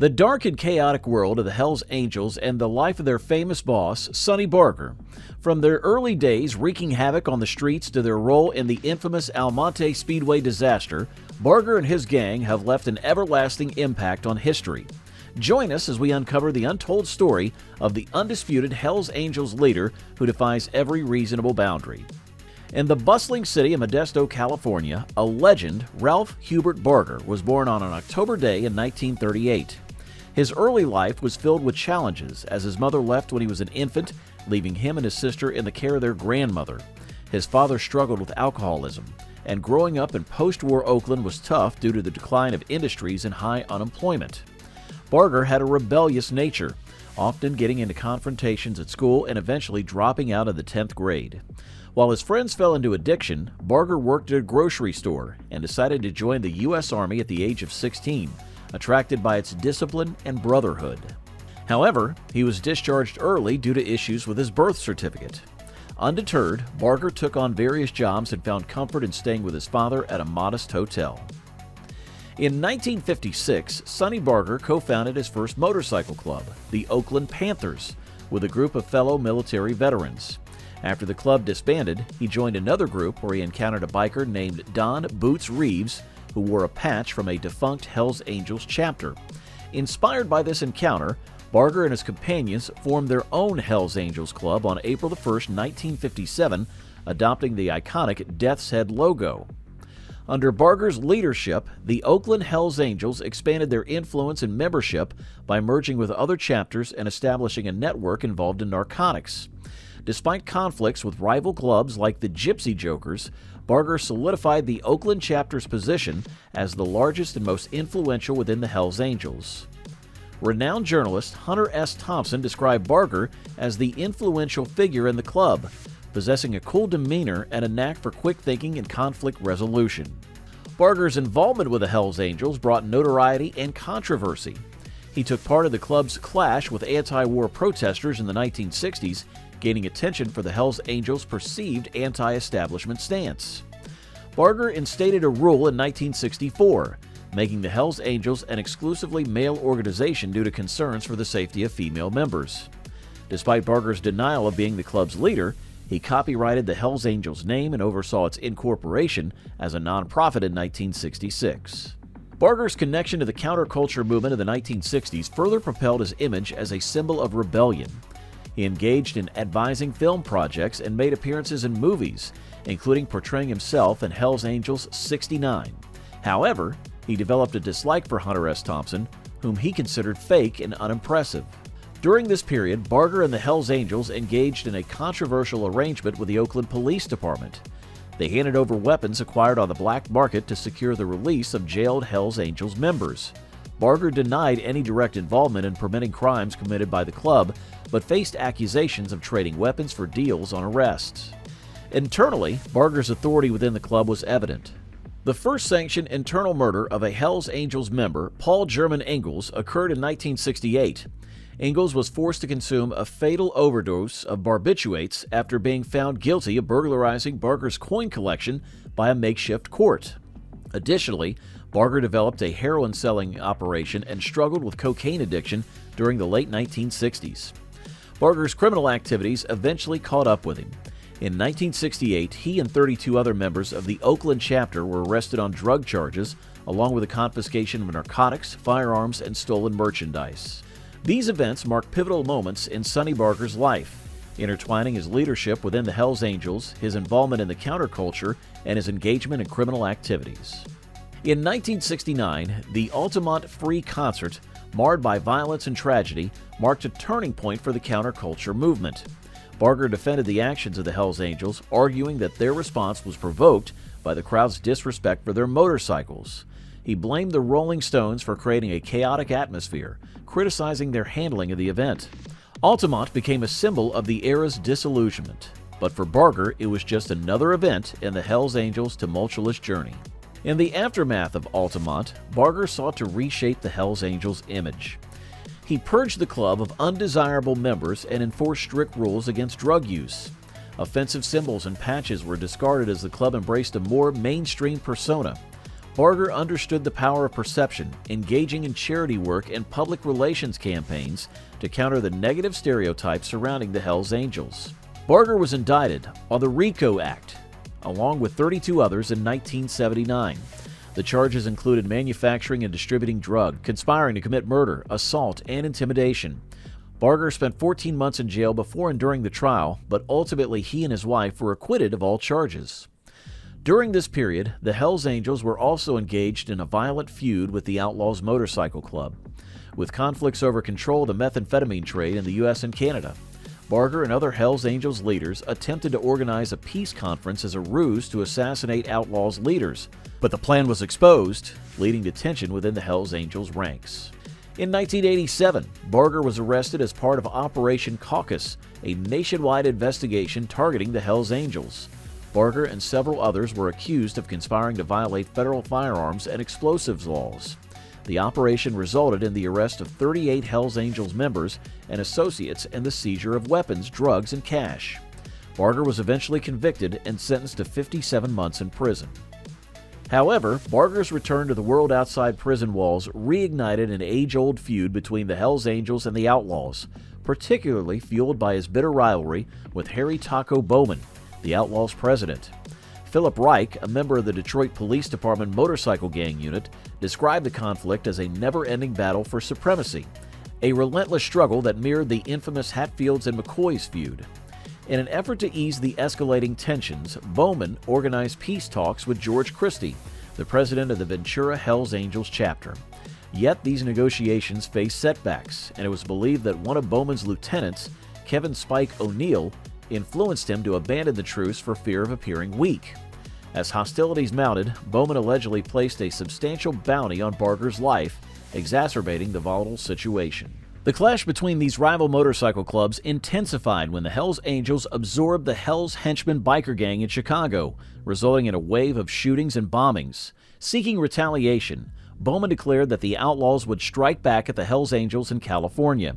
The dark and chaotic world of the Hells Angels and the life of their famous boss, Sonny Barger. From their early days wreaking havoc on the streets to their role in the infamous Altamonte Speedway disaster, Barger and his gang have left an everlasting impact on history. Join us as we uncover the untold story of the undisputed Hells Angels leader who defies every reasonable boundary. In the bustling city of Modesto, California, a legend, Ralph Hubert Barger, was born on an October day in 1938. His early life was filled with challenges as his mother left when he was an infant, leaving him and his sister in the care of their grandmother. His father struggled with alcoholism, and growing up in post-war Oakland was tough due to the decline of industries and high unemployment. Barger had a rebellious nature, often getting into confrontations at school and eventually dropping out of the 10th grade. While his friends fell into addiction, Barger worked at a grocery store and decided to join the U.S. Army at the age of 16, attracted by its discipline and brotherhood. However, he was discharged early due to issues with his birth certificate. Undeterred, Barger took on various jobs and found comfort in staying with his father at a modest hotel. In 1956, Sonny Barger co-founded his first motorcycle club, the Oakland Panthers, with a group of fellow military veterans. After the club disbanded, he joined another group where he encountered a biker named Don Boots Reeves, who wore a patch from a defunct Hells Angels chapter. Inspired by this encounter, Barger and his companions formed their own Hells Angels club on April 1, 1957, adopting the iconic Death's Head logo. Under Barger's leadership, the Oakland Hells Angels expanded their influence and membership by merging with other chapters and establishing a network involved in narcotics. Despite conflicts with rival clubs like the Gypsy Jokers, Barger solidified the Oakland chapter's position as the largest and most influential within the Hells Angels. Renowned journalist Hunter S. Thompson described Barger as the influential figure in the club, possessing a cool demeanor and a knack for quick thinking and conflict resolution. Barger's involvement with the Hells Angels brought notoriety and controversy. He took part in the club's clash with anti-war protesters in the 1960s, gaining attention for the Hells Angels' perceived anti-establishment stance. Barger instated a rule in 1964, making the Hells Angels an exclusively male organization due to concerns for the safety of female members. Despite Barger's denial of being the club's leader, he copyrighted the Hells Angels name and oversaw its incorporation as a nonprofit in 1966. Barger's connection to the counterculture movement of the 1960s further propelled his image as a symbol of rebellion. He engaged in advising film projects and made appearances in movies, including portraying himself in Hells Angels 69. However, he developed a dislike for Hunter S. Thompson, whom he considered fake and unimpressive. During this period, Barger and the Hells Angels engaged in a controversial arrangement with the Oakland Police Department. They handed over weapons acquired on the black market to secure the release of jailed Hells Angels members. Barger denied any direct involvement in permitting crimes committed by the club, but faced accusations of trading weapons for deals on arrests. Internally, Barger's authority within the club was evident. The first sanctioned internal murder of a Hells Angels member, Paul German Ingalls, occurred in 1968. Ingalls was forced to consume a fatal overdose of barbiturates after being found guilty of burglarizing Barger's coin collection by a makeshift court. Additionally, Barger developed a heroin-selling operation and struggled with cocaine addiction during the late 1960s. Barger's criminal activities eventually caught up with him. In 1968, he and 32 other members of the Oakland chapter were arrested on drug charges, along with the confiscation of narcotics, firearms, and stolen merchandise. These events mark pivotal moments in Sonny Barger's life, intertwining his leadership within the Hells Angels, his involvement in the counterculture, and his engagement in criminal activities. In 1969, the Altamonte Free Concert, marred by violence and tragedy, marked a turning point for the counterculture movement. Barger defended the actions of the Hells Angels, arguing that their response was provoked by the crowd's disrespect for their motorcycles. He blamed the Rolling Stones for creating a chaotic atmosphere, criticizing their handling of the event. Altamonte became a symbol of the era's disillusionment, but for Barger, it was just another event in the Hells Angels' tumultuous journey. In the aftermath of Altamonte, Barger sought to reshape the Hells Angels' image. He purged the club of undesirable members and enforced strict rules against drug use. Offensive symbols and patches were discarded as the club embraced a more mainstream persona. Barger understood the power of perception, engaging in charity work and public relations campaigns to counter the negative stereotypes surrounding the Hells Angels. Barger was indicted on the RICO Act, along with 32 others in 1979. The charges included manufacturing and distributing drugs, conspiring to commit murder, assault, and intimidation. Barger spent 14 months in jail before and during the trial, but ultimately he and his wife were acquitted of all charges. During this period, the Hells Angels were also engaged in a violent feud with the Outlaws Motorcycle Club, with conflicts over control of the methamphetamine trade in the U.S. and Canada. Barger and other Hells Angels leaders attempted to organize a peace conference as a ruse to assassinate Outlaws leaders, but the plan was exposed, leading to tension within the Hells Angels ranks. In 1987, Barger was arrested as part of Operation Caucus, a nationwide investigation targeting the Hells Angels. Barger and several others were accused of conspiring to violate federal firearms and explosives laws. The operation resulted in the arrest of 38 Hells Angels members and associates and the seizure of weapons, drugs, and cash. Barger was eventually convicted and sentenced to 57 months in prison. However, Barger's return to the world outside prison walls reignited an age-old feud between the Hells Angels and the Outlaws, particularly fueled by his bitter rivalry with Harry Taco Bowman, the Outlaws' president. Philip Reich, a member of the Detroit Police Department motorcycle gang unit, described the conflict as a never-ending battle for supremacy, a relentless struggle that mirrored the infamous Hatfields and McCoy's feud. In an effort to ease the escalating tensions, Bowman organized peace talks with George Christie, the president of the Ventura Hells Angels chapter. Yet these negotiations faced setbacks, and it was believed that one of Bowman's lieutenants, Kevin Spike O'Neill, influenced him to abandon the truce for fear of appearing weak. As hostilities mounted, Bowman allegedly placed a substantial bounty on Barger's life, exacerbating the volatile situation. The clash between these rival motorcycle clubs intensified when the Hells Angels absorbed the Hells Henchmen biker gang in Chicago, resulting in a wave of shootings and bombings. Seeking retaliation, Bowman declared that the Outlaws would strike back at the Hells Angels in California.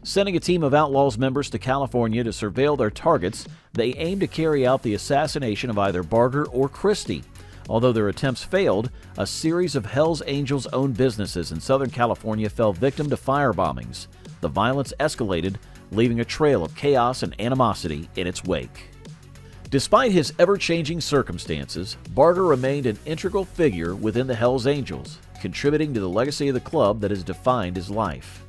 Sending a team of Outlaws members to California to surveil their targets, they aimed to carry out the assassination of either Barger or Christie. Although their attempts failed, a series of Hells Angels-owned businesses in Southern California fell victim to firebombings. The violence escalated, leaving a trail of chaos and animosity in its wake. Despite his ever-changing circumstances, Barger remained an integral figure within the Hells Angels, contributing to the legacy of the club that has defined his life.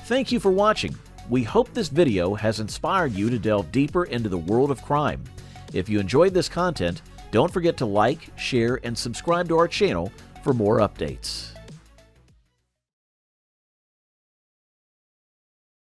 Thank you for watching. We hope this video has inspired you to delve deeper into the world of crime. If you enjoyed this content, don't forget to like, share, and subscribe to our channel for more updates.